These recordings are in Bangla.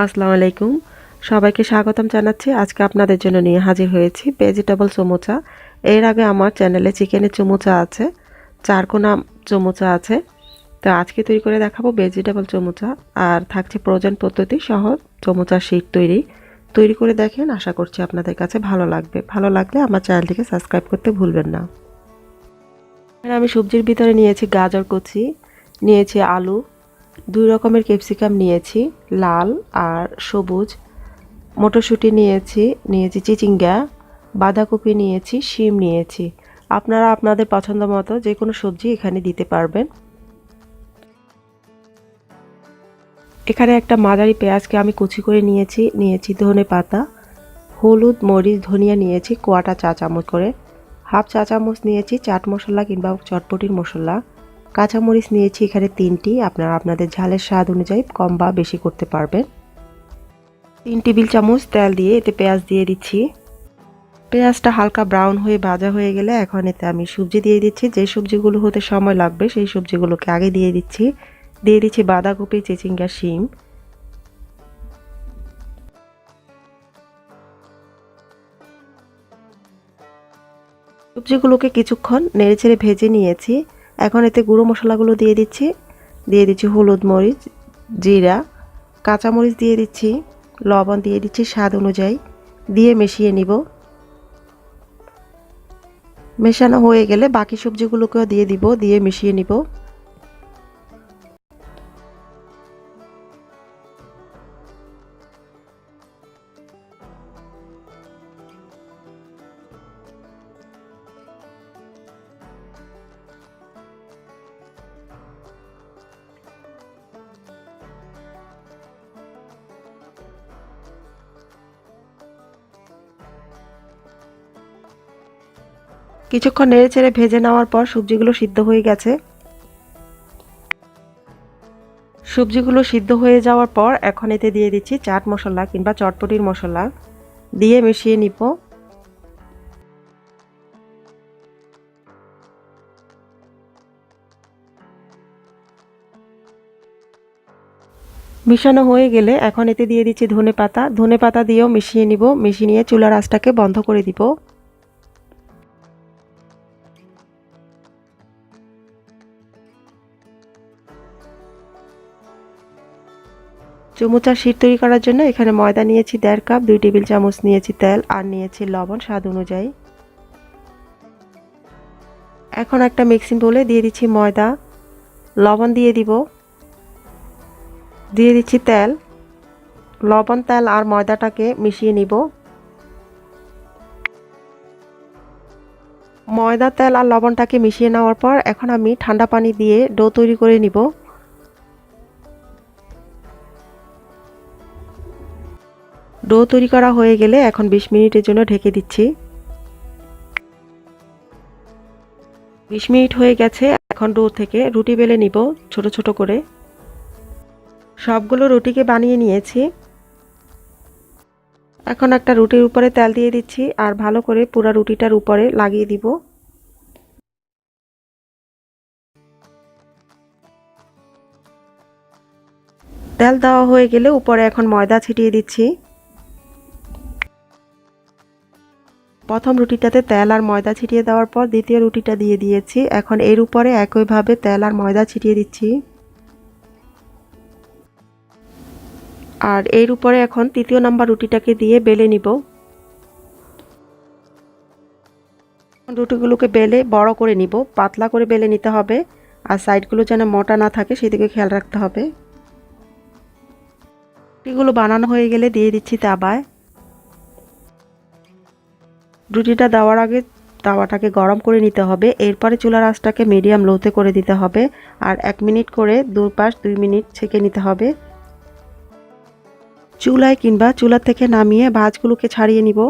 আসসালামু আলাইকুম। সবাইকে স্বাগতম জানাচ্ছি। আজকে আপনাদের জন্য নিয়ে হাজির হয়েছি ভেজিটেবল চমুচা। এর আগে আমার চ্যানেলে চিকেনের চমুচা আছে, চারকোনা চমুচা আছে। তো আজকে তৈরি করে দেখাবো ভেজিটেবল চমুচা, আর থাকছে প্রয়োজন পদ্ধতি সহ চমুচা শীট তৈরি করে দেখেন। আশা করছি আপনাদের কাছে ভালো লাগবে। ভালো লাগলে আমার চ্যানেলটিকে সাবস্ক্রাইব করতে ভুলবেন না। আমি সবজির ভিতরে নিয়েছি গাজর কুচি, নিয়েছি আলু, 2 রকমের ক্যাপসিকাম নিয়েছি, লাল আর সবুজ। মটরশুঁটি নিয়েছি চিচিঙ্গা, বাঁধাকপি নিয়েছি, শিম নিয়েছি। আপনারা আপনাদের পছন্দ মতো যে কোনো সবজি এখানে দিতে পারবেন। এখানে একটা মাঝারি পেঁয়াজকে আমি কুচি করে নিয়েছি ধনেপাতা, হলুদ, মরিচ, ধনিয়া নিয়েছি কোয়াটা চা চামচ করে, হাফ চা চামচ নিয়েছি চাট মশলা কিংবা চটপটির মশলা, কাঁচামরিচ নিয়েছি এখানে 3টি। আপনারা আপনাদের ঝালের স্বাদ অনুযায়ী কম বা বেশি করতে পারবেন। 3 টেবিল চামচ তেল দিয়ে এতে পেঁয়াজ দিয়ে দিচ্ছি। পেঁয়াজটা হালকা ব্রাউন হয়ে ভাজা হয়ে গেলে এখন এতে আমি সবজি দিয়ে দিচ্ছি। যে সবজিগুলো হতে সময় লাগবে সেই সবজিগুলোকে আগে দিয়ে দিচ্ছি বাঁধাকপি, চিচিঙ্গা, শিম। সবজিগুলোকে কিছুক্ষণ নেড়েচেড়ে ভেজে নিয়েছি। এখন এতে গুঁড়ো মশলাগুলো দিয়ে দিচ্ছি হলুদ, মরিচ, জিরা, কাঁচামরিচ দিয়ে দিচ্ছি, লবণ দিয়ে দিচ্ছি স্বাদ অনুযায়ী, দিয়ে মিশিয়ে নিব। মেশানো হয়ে গেলে বাকি সবজিগুলোকেও দিয়ে মিশিয়ে নিব। কিছুক্ষণ নেড়েচেড়ে ভেজে নেওয়ার পর সবজিগুলো সিদ্ধ হয়ে গেছে। সবজিগুলো সিদ্ধ হয়ে যাওয়ার পর এখন এতে দিয়ে দিচ্ছি চাট মশলা কিংবা চটপটির মশলা, দিয়ে মিশিয়ে নিব। মিশানো হয়ে গেলে এখন এতে দিয়ে দিচ্ছি ধনেপাতা দিয়েও মিশিয়ে নিব। মিশিয়ে নিয়ে চুলার আঁচটাকে বন্ধ করে দিব। চমুচার শীট তৈরি করার জন্য এখানে ময়দা নিয়েছি 1.5 কাপ, 2 টেবিল চামচ নিয়েছি তেল, আর নিয়েছি লবণ স্বাদ অনুযায়ী। এখন একটা মিক্সিং বোলে দিয়ে দিচ্ছি ময়দা, লবণ দিয়ে দিচ্ছি তেল। লবণ, তেল আর ময়দাটাকে মিশিয়ে নিব। ময়দা, তেল আর লবণটাকে মিশিয়ে নেওয়ার পর এখন আমি ঠান্ডা পানি দিয়ে ডো তৈরি করে নিব। ডো তৈরি করা হয়ে গেলে এখন 20 মিনিটের জন্য ঢেকে দিচ্ছি। 20 মিনিট হয়ে গেছে। এখন ডো থেকে রুটি বেলে নিব ছোট ছোট করে। সবগুলো রুটিকে বানিয়ে নিয়েছি। এখন একটা রুটির উপরে তেল দিয়ে দিচ্ছি আর ভালো করে পুরো রুটিটার উপরে লাগিয়ে দিব। তেল দেওয়া হয়ে গেলে উপরে এখন ময়দা ছিটিয়ে দিচ্ছি। প্রথম রুটিটাতে তেল আর ময়দা ছিটিয়ে দেওয়ার পর দ্বিতীয় রুটিটা দিয়ে দিয়েছি। এখন এর উপরে একইভাবে তেল আর ময়দা ছিটিয়ে দিচ্ছি। আর এর উপরে এখন তৃতীয় নাম্বার রুটিটাকে দিয়ে বেলে নিব। রুটিগুলোকে বেলে বড় করে নিব, পাতলা করে বেলে নিতে হবে, আর সাইডগুলো যেন মোটা না থাকে সেদিকে খেয়াল রাখতে হবে। রুটিগুলো বানানো হয়ে গেলে দিয়ে দিচ্ছি তাওয়ায়। রুটিটা দেওয়ার আগে তাওয়াটাকে গরম করে নিতে হবে। এরপরে চুলার আঁচটাকে মিডিয়াম লোতে করে দিতে হবে, আর 1 মিনিট করে দুই পাশ 2 মিনিট ছেঁকে নিতে হবে। চুলায় কিংবা চুলা থেকে নামিয়ে ভাঁজগুলোকে ছাড়িয়ে নিব।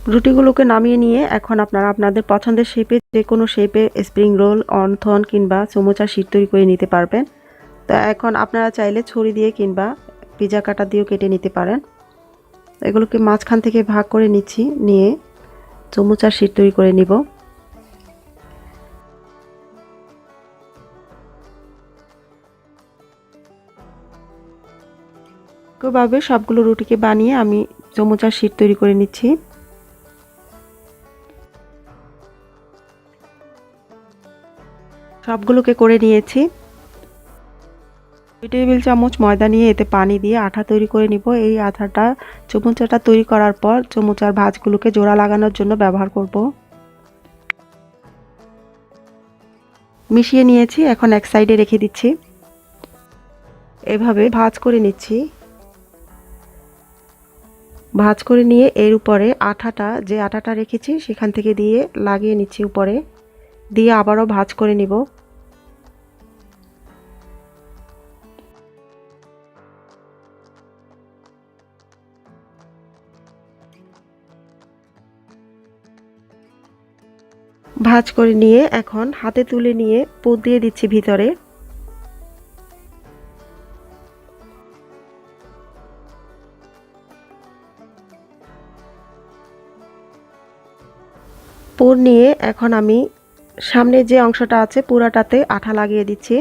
রুটিগুলোকে নামিয়ে নিয়ে এখন আপনারা আপনাদের পছন্দের শেপে যে কোনো শেপে স্প্রিং রোল, অন্থন কিংবা সমোচা শীট তৈরি করে নিতে পারবেন। তো এখন আপনারা চাইলে ছুরি দিয়ে কিংবা পিজা কাটা দিয়েও কেটে নিতে পারেন। এগুলোকে মাঝখান থেকে ভাগ করে নিচ্ছি, নিয়ে সমোচার শীট তৈরি করে নিব। এভাবে সবগুলো রুটিকে বানিয়ে আমি সমোচার শীট তৈরি করে নিচ্ছি। সবগুলোকে করে নিয়েছি। 2 টেবিল চামচ ময়দা নিয়ে এতে পানি দিয়ে আঠা তৈরি করে নিব। এই আঠাটা সমোচাটা তৈরি করার পর সমোচার ভাঁজগুলোকে জোড়া লাগানোর জন্য ব্যবহার করব। মিশিয়ে নিয়েছি, এখন এক সাইডে রেখে দিচ্ছি। এভাবে ভাঁজ করে নিচ্ছি। ভাঁজ করে নিয়ে এর উপরে যে আটাটা রেখেছি সেখান থেকে দিয়ে লাগিয়ে নিচ্ছি, উপরে দিয়ে আবারও ভাঁজ করে নিব। ভাঁজ করে নিয়ে এখন হাতে তুলে নিয়ে পুর দিয়ে দিচ্ছি ভিতরে। পুর নিয়ে এখন আমি সামনে যে অংশটা আছে পুরাটাতে আঠা লাগিয়ে দিচ্ছি।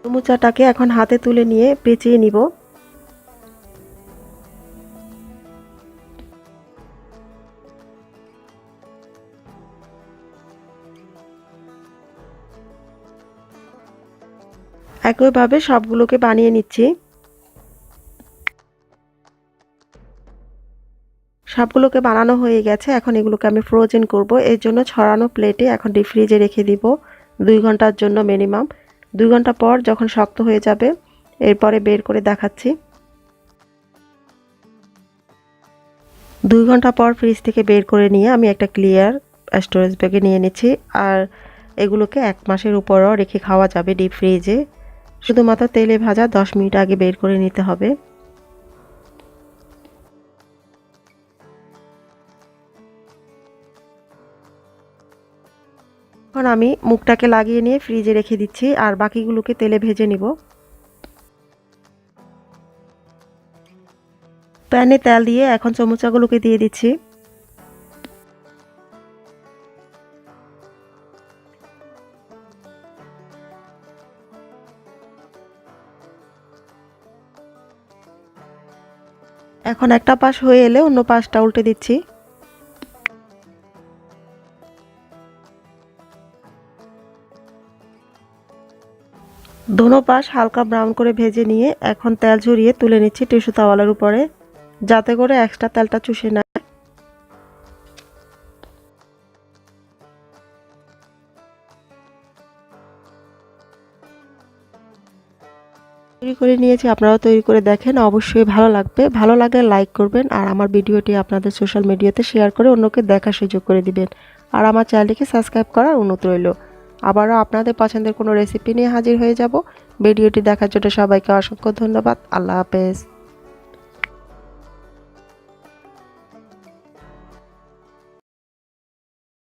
সমোচাটাকে এখন হাতে তুলে নিয়ে পেঁচিয়ে নিব। একইভাবে সবগুলোকে বানিয়ে নিচ্ছি। সবগুলোকে বানানো হয়ে গেছে, এখন এগুলোকে আমি ফ্রোজেন করব। এর জন্য ছড়ানো প্লেটে এখন ডিপ ফ্রিজে রেখে দিব 2 ঘন্টার জন্য মিনিমাম। 2 ঘন্টা পর যখন শক্ত হয়ে যাবে এরপরে বের করে দেখাচ্ছি। 2 ঘন্টা পর ফ্রিজ থেকে বের করে নিয়ে আমি একটা ক্লিয়ার স্টোরেজ ব্যাগে নিয়ে নিচ্ছি। আর এগুলোকে 1 মাসের উপরও রেখে খাওয়া যাবে ডিপ ফ্রিজে। শুধুমাত্র তেলে ভাজা 10 মিনিট আগে বের করে নিতে হবে। এখন আমি মুখটাকে লাগিয়ে নিয়ে ফ্রিজে রেখে দিচ্ছি আর বাকিগুলোকে তেলে ভেজে নিব। প্যানে তেল দিয়ে এখন সমোচাগুলোকে দিয়ে দিচ্ছি। এখন একটা পাশ হয়ে এলে অন্য পাশটা উল্টে দিচ্ছি। দোনো পাশ হালকা ব্রাউন করে ভেজে নিয়ে এখন তেল ঝরিয়ে তুলে নিচ্ছি টিস্যু তাওয়ালের উপরে, যাতে করে এক্সট্রা তেলটা চুষে নেয়। তৈরি করে নিয়েছি, আপনারাও তৈরি করে দেখেন, অবশ্যই ভালো লাগবে। ভালো লাগলে লাইক করবেন আর আমার ভিডিওটি আপনাদের সোশ্যাল মিডিয়াতে শেয়ার করে অন্যকে দেখার সুযোগ করে দিবেন। আর আমার চ্যানেলটিকে সাবস্ক্রাইব করার অনুরোধ রইল। আবারও আপনাদের পছন্দের কোনো রেসিপি নিয়ে হাজির হয়ে যাব। ভিডিওটি দেখার জন্য সবাইকে অসংখ্য ধন্যবাদ। আল্লাহ হাফেজ।